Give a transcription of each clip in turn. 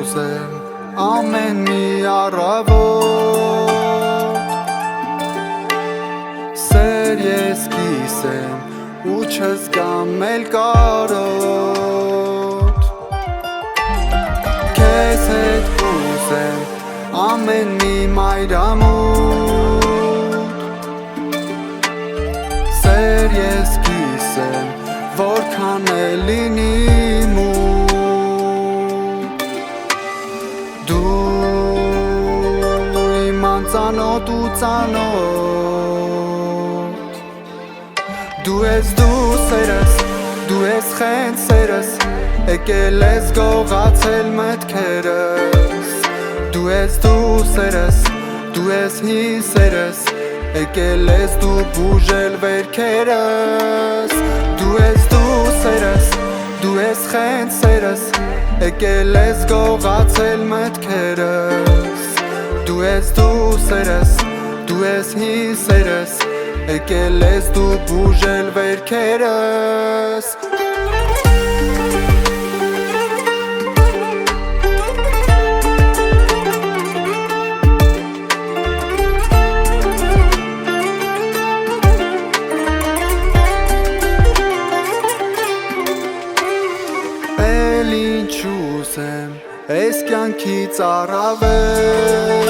կուզեմ ամեն մի առավոտ Սեր ես կիսեմ ու չզգամ էլ կարոտ Քեզ հետ կուզեմ ամեն մի մայրամուտ Սեր ես կիսեմ որքան էլ լինի մութ Դու իմ անծանոթ ու ծանոթ Դու ես սերս, դու ես խենթ սերս Եկել ես գողացել մտքերս Դու ես սերս, դու ես սերս Եկել ես դու բուժել վերքերս Դու ես սերս, դու ես խենթ սերս Եկել ես գողացել մտքերս Դու ես սերս, դու ես սերս Եկել ես դու բուժել վերքերս Էլ ինչ ուզեմ, ես կյանքից առավել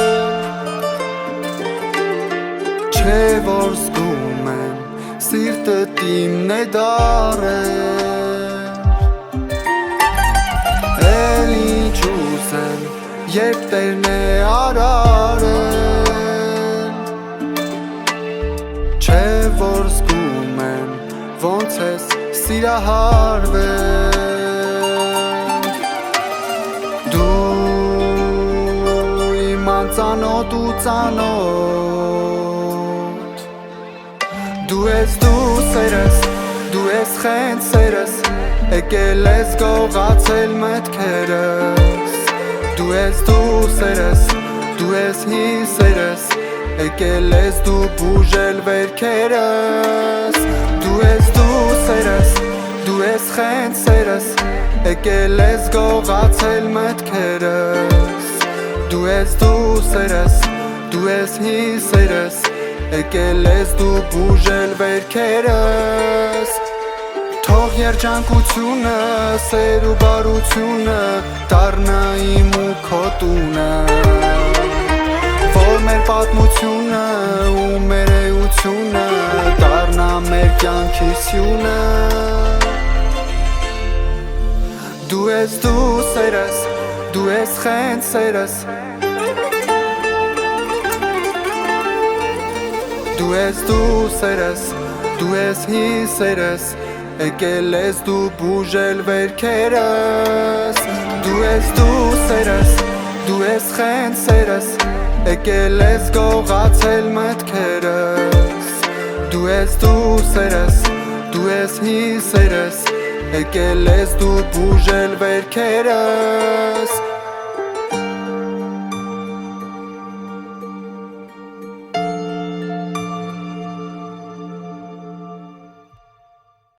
Չէ որ զգում եմ, սիրտդ իմն է դարել Էլ ինչ ուզեմ, երբ Տերն է արարել Չէ որ զգում եմ, ոնց ես սիրահարվել Անծանոթ ու ծանոթ Դու ես սերս, դու ես խենթ սերս Եկել ես գողացել մտքերս Դու ես սերս, դու ես սերս Եկել ես դու բուժել վերքերս Դու ես սերս, դու ես խենթ սերս Եկել ես գողացել մտքերս Դու ես սերս, դու ես սերս Եկել ես դու բուժել վերքերս Թող երջանկությունը, սեր ու բարությունը Դառնա իմ ու քո տունը Որ մեր պատմությունը ու մեր էությունը Դառնա մեր կյանքի սյունը Դու ես սերս Դու ես խենթ սերս Դու ես սերս, դու ես սերս Եկել ես դու բուժել վերքերս Դու ես սերս, դու ես խենթ սերս Եկել ես գողացել մտքերս Դու ես սերս, դու ես սերս Եկել ես դու բուժել վերքերս